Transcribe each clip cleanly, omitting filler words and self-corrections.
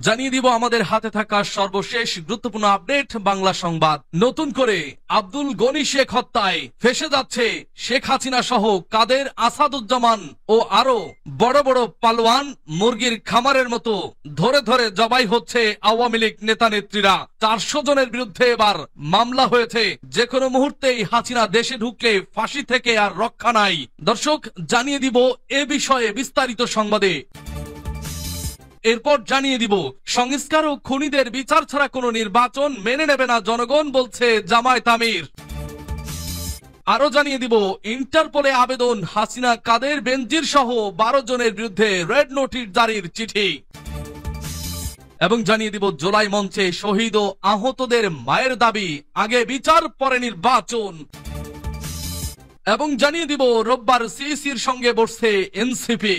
জানিয়ে দিব আমাদের হাতে থাকা সর্বশেষ গুরুত্বপূর্ণ আপডেট বাংলা সংবাদ। নতুন করে আব্দুল গনি শেখ হত্যায় ফেঁসে যাচ্ছে শেখ হাসিনা সহ কাদের, আসাদুজ্জামান ও আরো বড় বড় পালোয়ান। মুরগির খামারের মতো ধরে ধরে জবাই হচ্ছে আওয়ামী লীগ নেতা নেত্রীরা। 400 জনের বিরুদ্ধে এবার মামলা হয়েছে। যে কোনো মুহূর্তেই হাসিনা দেশে ঢুকলে ফাঁসি থেকে আর রক্ষা নাই। দর্শক, জানিয়ে দিব এ বিষয়ে বিস্তারিত সংবাদে। এরপর জানিয়ে দিব সংস্কার ও খুনিদের বিচার ছাড়া কোনো নির্বাচন মেনে নেবে না জনগণ, বলছে জামায়াত আমির। আরো জানিয়ে দিব ইন্টারপোলে আবেদন, হাসিনা, কাদের, বেনজির সহ 12 জনের বিরুদ্ধে রেড নোটিশ জারির চিঠি। এবং জানিয়ে দিব জুলাই মঞ্চে শহীদ ও আহতদের মায়ের দাবি, আগে বিচার পরে নির্বাচন। এবং জানিয়ে দিব রোববার সিইসির সঙ্গে বসছে এনসিপি।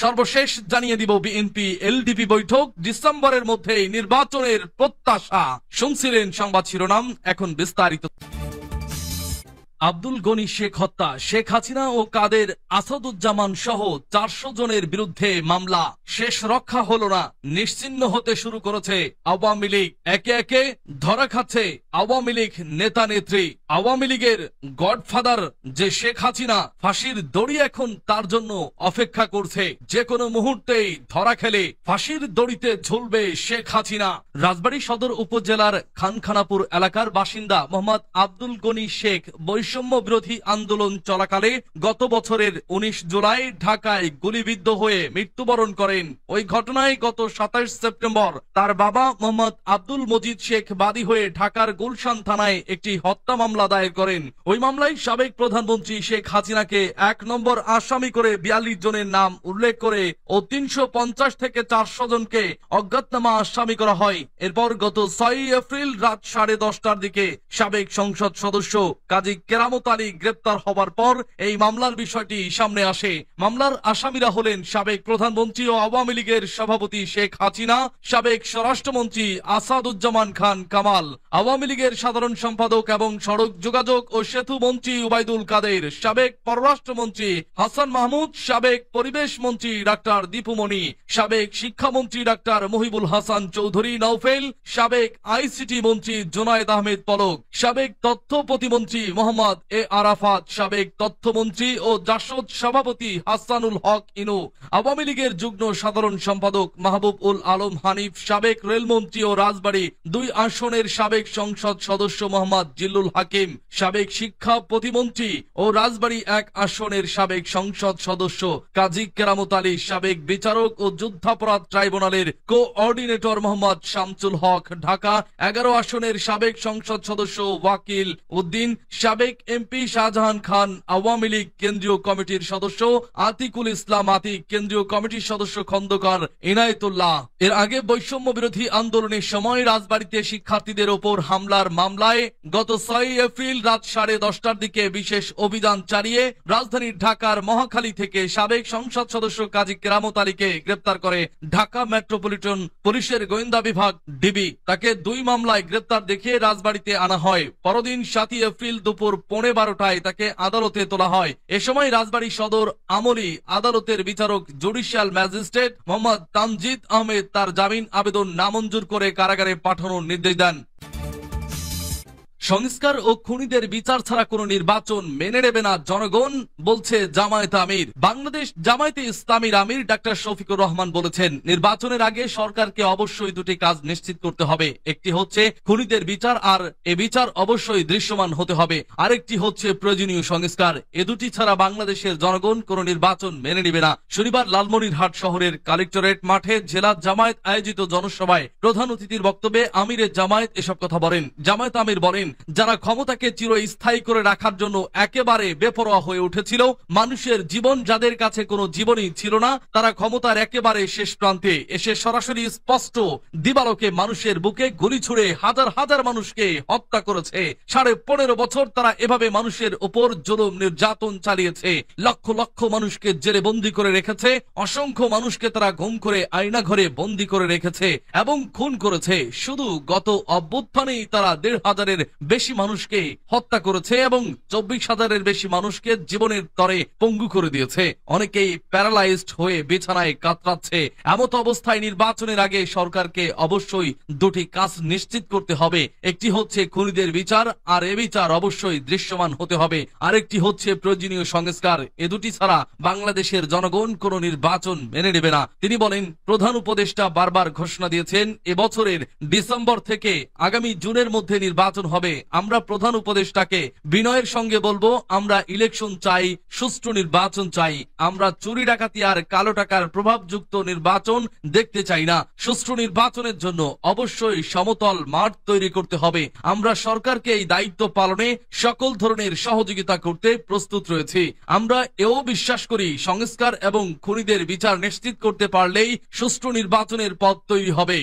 সর্বশেষ জানিয়ে দিব বিএনপি এলডিপি বৈঠক, ডিসেম্বরের মধ্যেই নির্বাচনের প্রত্যাশা। শুনছিলেন সংবাদ শিরোনাম, এখন বিস্তারিত। আব্দুল গনি শেখ হত্যা, শেখ হাসিনা ও কাদের, আসাদুজ্জামান সহ 400 জনের বিরুদ্ধে মামলা। শেষ রক্ষা হলো না, নিশ্চিহ্ন হতে শুরু করেছে আওয়ামী লীগ। একে একে ধরা খাচ্ছে আওয়ামী লীগ নেতা নেত্রী। আওয়ামী লীগের গডফাদার যে শেখ হাসিনা, ফাঁসির দড়ি এখন তার জন্য অপেক্ষা করছে। যে কোনো মুহূর্তেই ধরা খেলে ফাঁসির দড়িতে ঝুলবে শেখ হাসিনা। রাজবাড়ী সদর উপজেলার খানখানাপুর এলাকার বাসিন্দা মোহাম্মদ আব্দুল গনি শেখ বৈষম্য বিরোধী আন্দোলন চলাকালে গত বছরের 19 জুলাই ঢাকায় গুলিবিদ্ধ হয়ে মৃত্যুবরণ করেন। ওই ঘটনায় গত 27 সেপ্টেম্বর তার বাবা মোহাম্মদ আব্দুল মজিদ শেখ বাদী হয়ে ঢাকার গুলশান থানায় একটি হত্যা মামলা দায়ের করেন। ওই মামলায় সাবেক প্রধানমন্ত্রী শেখ হাসিনাকে 1 নম্বর আসামি করে 42 জনের নাম উল্লেখ করে ও 350 থেকে 400 জনকে অজ্ঞাতনামা আসামি করা হয়। এরপর গত 6 এপ্রিল রাত 10:30টার দিকে সাবেক সংসদ সদস্য কাজী কেরামত আলী গ্রেপ্তার হবার পর এই মামলার বিষয়টি সামনে আসে। মামলার আসামিরা হলেন সাবেক প্রধানমন্ত্রী ও আওয়ামী লীগের সভাপতি শেখ হাসিনা, সাবেক স্বরাষ্ট্রমন্ত্রী আসাদুজ্জামান খান কামাল, আওয়ামী লীগের সাধারণ সম্পাদক এবং সড়ক যোগাযোগ ও সেতু মন্ত্রী উবাইদুল কাদের, সাবেক পররাষ্ট্রমন্ত্রী হাসান মাহমুদ, সাবেক পরিবেশ মন্ত্রী ডাক্তার দীপুমণি, সাবেক শিক্ষামন্ত্রী ডাক্তার মহিবুল হাসান চৌধুরী নওফেল, সাবেক আইসিটি মন্ত্রী জুনায়েদ আহমেদ পলক, সাবেক তথ্য প্রতিমন্ত্রী মোহাম্মদ এ আরাফাত, সাবেক তথ্যমন্ত্রী ও জাসদ সভাপতি হাসানুল হক ইনু, আওয়ামী লীগের যুগ্ম সাধারণ সম্পাদক মাহবুব উল আলম হানিফ, সাবেক রেলমন্ত্রী ও রাজবাড়ী 2 আসনের সাবেক সংসদ সদস্য মোহাম্মদ জিল্লুল হাকিম, সাবেক শিক্ষা প্রতিমন্ত্রী ও রাজবাড়ী 1 আসনের সাবেক সংসদ সদস্য কাজী কেরামত আলী, সাবেক বিচারক ও যুদ্ধাপরাধ ট্রাইব্যুনালের কোঅর্ডিনেটর মোহাম্মদ শামসুল হক, ঢাকা 11 আসনের সাবেক সংসদ সদস্য ওয়াকিল উদ্দিন, সাবেক এমপি শাহজাহান খান, আওয়ামী লীগ কেন্দ্রীয় কমিটির সদস্য আতিকুল ইসলাম আতিক, কেন্দ্রীয় কমিটির সদস্য খন্দকার ইনায়েতুল্লাহ। এর আগে বৈষম্য বিরোধী আন্দোলনের সময় রাজবাড়ীতে শিক্ষার্থীদের ওপর হামলার মামলায় গত 6 এপ্রিল রাত 10:30টার দিকে বিশেষ অভিযান চালিয়ে রাজধানীর ঢাকার মহাখালী থেকে সাবেক সংসদ সদস্য কাজী কেরামত আলীকে গ্রেপ্তার করে ঢাকা মেট্রোপলিটন পুলিশের গোয়েন্দা বিভাগ ডিবি। তাকে 2 মামলায় গ্রেপ্তার দেখিয়ে রাজবাড়ীতে আনা হয়। পরদিন 7 এপ্রিল দুপুর 12:15টায় তাকে আদালতে তোলা হয়। এ সময় রাজবাড়ী সদর আমলি আদালতের বিচারক জুডিশিয়াল ম্যাজিস্ট্রেট মোহাম্মদ তামজিদ আহমেদ তার জামিন আবেদন নামঞ্জুর করে কারাগারে পাঠানোর নির্দেশ দেন। সংস্কার ও খুনিদের বিচার ছাড়া কোনো নির্বাচন মেনে নেবে না জনগণ, বলছে জামায়াত আমির। বাংলাদেশ জামায়াতে ইসলামীর আমির ডাক্তার শফিকুর রহমান বলেছেন, নির্বাচনের আগে সরকারকে অবশ্যই 2টি কাজ নিশ্চিত করতে হবে। একটি হচ্ছে খুনিদের বিচার, আর এ বিচার অবশ্যই দৃশ্যমান হতে হবে। আরেকটি হচ্ছে প্রয়োজনীয় সংস্কার। এ দুটি ছাড়া বাংলাদেশের জনগণ কোনো নির্বাচন মেনে নেবে না। শনিবার লালমনিরহাট শহরের কালেক্টরেট মাঠে জেলা জামায়াত আয়োজিত জনসভায় প্রধান অতিথির বক্তব্যে আমিরের জামায়াত এসব কথা বলেন। জামায়াত আমির বলেন, যারা ক্ষমতাকে চিরস্থায়ী করে রাখার জন্য একেবারে বেপরোয়া হয়ে উঠেছিল, মানুষের জীবন যাদের কাছে কোনো জীবনই ছিল না, তারা ক্ষমতার একেবারে শেষ প্রান্তে এসে সরাসরি স্পষ্ট দিবালোকে মানুষের বুকে গুলি ছুড়ে হাজার হাজার মানুষকে হত্যা করেছে। 15.5 বছর তারা এভাবে মানুষের উপর জুলুম নির্যাতন চালিয়েছে। লক্ষ লক্ষ মানুষকে জেলে বন্দী করে রেখেছে। অসংখ্য মানুষকে তারা গুম করে আয়না ঘরে বন্দী করে রেখেছে এবং খুন করেছে। শুধু গত অভ্যুত্থানেই তারা 1,500-এর বেশি মানুষকে হত্যা করেছে এবং 24,000-এর বেশি মানুষকে জীবনের তরে পঙ্গু করে দিয়েছে। অনেকেই প্যারালাইজড হয়ে বিছানায় কাতরাচ্ছে। এমত অবস্থায় নির্বাচনের আগে সরকারকে অবশ্যই দুটি কাজ নিশ্চিত করতে হবে। একটি হচ্ছে খুনিদের বিচার, আর এ বিচার অবশ্যই দৃশ্যমান হতে হবে। আরেকটি হচ্ছে প্রয়োজনীয় সংস্কার। এ দুটি ছাড়া বাংলাদেশের জনগণ কোনো নির্বাচন মেনে নেবে না। তিনি বলেন, প্রধান উপদেষ্টা বারবার ঘোষণা দিয়েছেন এবছরের ডিসেম্বর থেকে আগামী জুনের মধ্যে নির্বাচন হবে। আমরা প্রধান উপদেষ্টাকে বিনয়ের সঙ্গে বলবো, আমরা ইলেকশন চাই, সুষ্ঠু নির্বাচন চাই। আমরা চুরি ডাকাতি আর কালো টাকার প্রভাবযুক্ত নির্বাচন দেখতে চাই না। সুষ্ঠু নির্বাচনের জন্য অবশ্যই সমতল মাঠ তৈরি করতে হবে। আমরা সরকারকে এই দায়িত্ব পালনে সকল ধরনের সহযোগিতা করতে প্রস্তুত রয়েছি। আমরা এও বিশ্বাস করি, সংস্কার এবং খুনিদের বিচার নিশ্চিত করতে পারলেই সুষ্ঠু নির্বাচনের পথ তৈরি হবে।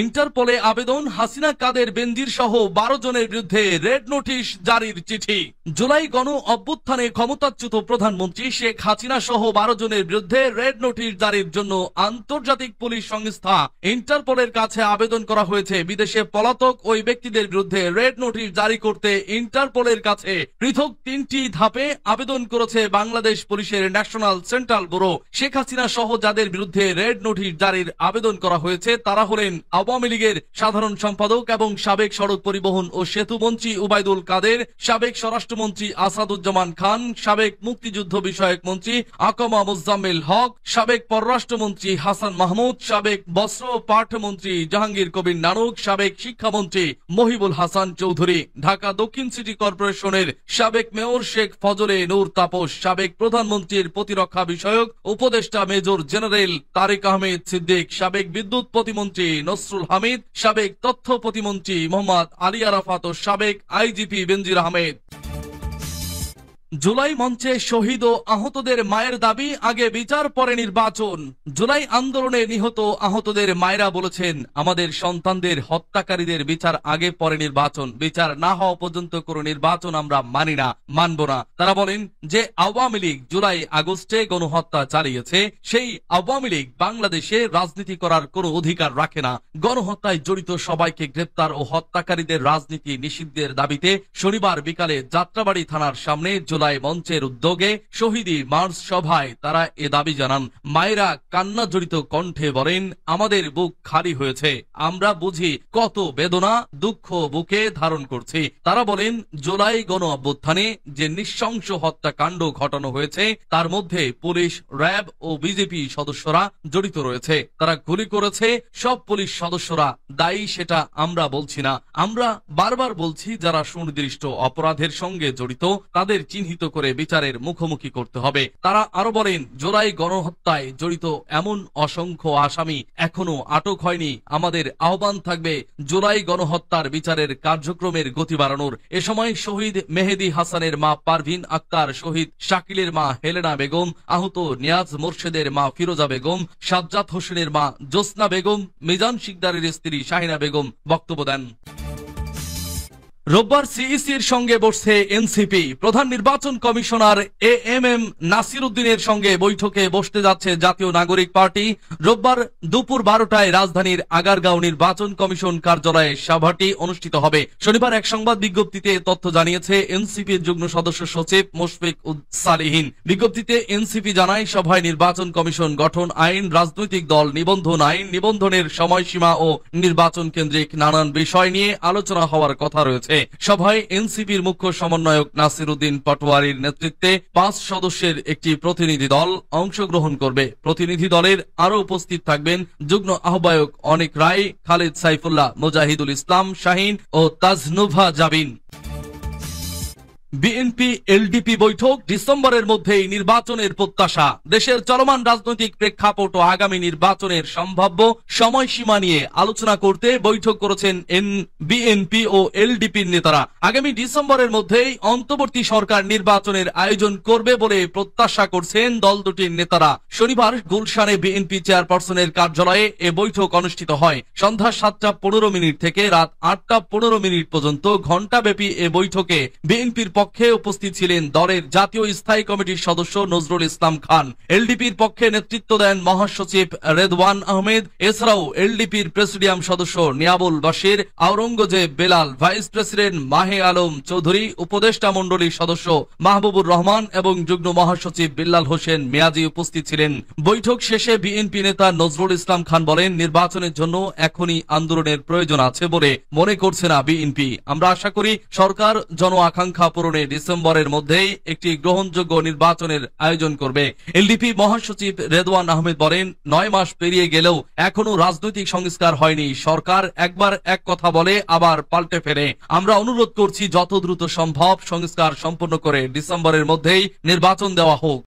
ইন্টারপোলে আবেদন, হাসিনা, কাদের, বেনজির সহ 12 জনের বিরুদ্ধে রেড নোটিশ জারির চিঠি। জুলাই গণ অভ্যুত্থানে ক্ষমতাচ্যুত প্রধানমন্ত্রী শেখ হাসিনা সহ 12 জনের বিরুদ্ধে রেড নোটিশ জারির জন্য আন্তর্জাতিক পুলিশ সংস্থা ইন্টারপোলের কাছে আবেদন করা হয়েছে। বিদেশে পলাতক ওই ব্যক্তিদের বিরুদ্ধে রেড নোটিশ জারি করতে ইন্টারপোলের কাছে পৃথক 3টি ধাপে আবেদন করেছে বাংলাদেশ পুলিশের national central bureau. Sheikh Hasina সহ যাদের বিরুদ্ধে রেড নোটিশ জারির আবেদন করা হয়েছে তারা হলেন আওয়ামী লীগের সাধারণ সম্পাদক এবং সাবেক সড়ক পরিবহন ও সেতু মন্ত্রী ওবায়দুল কাদের, সাবেক স্বরাষ্ট্রমন্ত্রী আসাদুজ্জামান খান, সাবেক মুক্তিযুদ্ধ বিষয়ক মন্ত্রী আকমা মোজাম্মেল হক, সাবেক পররাষ্ট্রমন্ত্রী হাসান মাহমুদ, সাবেক বস্ত্র পাট মন্ত্রী জাহাঙ্গীর কবির নানক, সাবেক শিক্ষামন্ত্রী মহিবুল হাসান চৌধুরী, ঢাকা দক্ষিণ সিটি কর্পোরেশনের সাবেক মেয়র শেখ ফজলে নূর তাপস, সাবেক প্রধানমন্ত্রীর প্রতিরক্ষা বিষয়ক উপদেষ্টা মেজর জেনারেল তারেক আহমেদ সিদ্দিক, সাবেক বিদ্যুৎ প্রতিমন্ত্রী নসরুল হামিদ, সাবেক তথ্য প্রতিমন্ত্রী মোহাম্মদ আলী আরাফাত ও সাবেক আইজিপি বেনজির আহমেদ। জুলাই মঞ্চে শহীদ ও আহতদের মায়ের দাবি, আগে বিচার পরে নির্বাচন। জুলাই আন্দোলনে নিহত আহতদের মায়েরা বলেছেন, আমাদের সন্তানদের হত্যাকারীদের বিচার আগে পরে নির্বাচন। বিচার না হওয়া পর্যন্ত কোনো নির্বাচন আমরা মানি না, মানব না। তারা বলেন যে আওয়ামী লীগ জুলাই আগস্টে গণহত্যা চালিয়েছে, সেই আওয়ামী লীগ বাংলাদেশে রাজনীতি করার কোনো অধিকার রাখে না। গণহত্যায় জড়িত সবাইকে গ্রেপ্তার ও হত্যাকারীদের রাজনীতি নিষিদ্ধের দাবিতে শনিবার বিকালে যাত্রাবাড়ি থানার সামনে জুলাই মঞ্চের উদ্যোগে শহীদি মার্চ সভায় তারা এ দাবি জানান। মায়েরা কান্না জড়িত কণ্ঠে বলেন, আমাদের বুক খালি হয়েছে, আমরা বুঝি কত বেদনা দুঃখ বুকে ধারণ করছি। তারা বলেন, জুলাই গণ অভ্যুত্থানে যে নৃশংস হত্যাকাণ্ড ঘটানো হয়েছে তার মধ্যে পুলিশ, র্যাব ও বিজেপি সদস্যরা জড়িত রয়েছে। তারা গুলি করেছে, সব পুলিশ সদস্যরা দায়ী সেটা আমরা বলছি না। আমরা বারবার বলছি, যারা সুনির্দিষ্ট অপরাধের সঙ্গে জড়িত তাদের চিহ্নিত করে বিচারের মুখোমুখি করতে হবে। তারা আরো বলেন, জুলাই গণহত্যায় জড়িত এমন অসংখ্য আসামি এখনো আটক হয়নি। আমাদের আহ্বান থাকবে জুলাই গণহত্যার বিচারের কার্যক্রমের গতি বাড়ানোর। এ সময় শহীদ মেহেদী হাসানের মা পারভিন আক্তার, শহীদ শাকিলের মা হেলেনা বেগম, আহত নিয়াজ মোর্শেদের মা ফিরোজা বেগম, সাজ্জাদ হোসেনের মা জোসনা বেগম, মিজান শিকদারের স্ত্রী শাহিনা বেগম বক্তব্য দেন। রোববার সিইসির সঙ্গে বসছে এনসিপি। প্রধান নির্বাচন কমিশনার এএমএম নাসির উদ্দিনের সঙ্গে বৈঠকে বসতে যাচ্ছে জাতীয় নাগরিক পার্টি। রোববার দুপুর 12টায় রাজধানীর আগারগাঁও নির্বাচন কমিশন কার্যালয়ে সভাটি অনুষ্ঠিত হবে। শনিবার এক সংবাদ বিজ্ঞপ্তিতে তথ্য জানিয়েছে এনসিপির যুগ্ম সদস্য সচিব মুশফিক সালিহিন। বিজ্ঞপ্তিতে এনসিপি জানায়, সভায় নির্বাচন কমিশন গঠন আইন, রাজনৈতিক দল নিবন্ধন আইন, নিবন্ধনের সময়সীমা ও নির্বাচন কেন্দ্রিক নানান বিষয় নিয়ে আলোচনা হওয়ার কথা রয়েছে। সভায় এনসিপির মুখ্য সমন্বয়ক নাসির উদ্দিন পাটোয়ারির নেতৃত্বে 5 সদস্যের একটি প্রতিনিধি দল অংশগ্রহণ করবে। প্রতিনিধি দলের আরো উপস্থিত থাকবেন যুগ্ম আহ্বায়ক অনিক রায়, খালেদ সাইফুল্লাহ, মুজাহিদুল ইসলাম শাহিন ও তাজনুভা জাবিন। বিএনপি এলডিপি বৈঠক, ডিসেম্বরের মধ্যেই নির্বাচনের প্রত্যাশা। দেশের চলমান রাজনৈতিক প্রেক্ষাপট ও আগামী নির্বাচনের সম্ভাব্য সময়সীমা নিয়ে আলোচনা করতে বৈঠক করেছেন বিএনপি ও এলডিপির নেতারা। আগামী ডিসেম্বরের মধ্যেই অন্তর্বর্তী সরকার নির্বাচনের আয়োজন করবে বলে প্রত্যাশা করছেন দল দুটির নেতারা। শনিবার গুলশানে বিএনপি চেয়ারপারসনের কার্যালয়ে এ বৈঠক অনুষ্ঠিত হয়। সন্ধ্যা 7টা 15 মিনিট থেকে রাত 8টা 15 মিনিট পর্যন্ত ঘণ্টাব্যাপী এ বৈঠকে বিএনপির পক্ষে উপস্থিত ছিলেন দলের জাতীয় স্থায়ী কমিটির সদস্য নজরুল ইসলাম খান। এলডিপির পক্ষে নেতৃত্ব দেন মহাসচিব রেদওয়ান আহমেদ। এছাড়াও এলডিপির প্রেসিডিয়াম সদস্য নিয়াবুল বাশির, আওরঙ্গজেব বেলাল, ভাইস প্রেসিডেন্ট মাহে আলম চৌধুরী, উপদেষ্টা মণ্ডলীর সদস্য মাহবুবুর রহমান এবং যুগ্ম মহাসচিব বিল্লাল হোসেন মিয়াজি উপস্থিত ছিলেন। বৈঠক শেষে বিএনপি নেতা নজরুল ইসলাম খান বলেন, নির্বাচনের জন্য এখনই আন্দোলনের প্রয়োজন আছে বলে মনে করছে না বিএনপি। আমরা আশা করি সরকার জন আকাঙ্ক্ষা পূরণে ডিসেম্বরের মধ্যেই একটি গ্রহণযোগ্য নির্বাচনের আয়োজন করবে। এলডিপি মহাসচিব রেদওয়ান আহমেদ বলেন, 9 মাস পেরিয়ে গেলেও এখনো রাজনৈতিক সংস্কার হয়নি। সরকার একবার এক কথা বলে আবার পাল্টে ফেরে। আমরা অনুরোধ করছি যত দ্রুত সম্ভব সংস্কার সম্পন্ন করে ডিসেম্বরের মধ্যেই নির্বাচন দেওয়া হোক।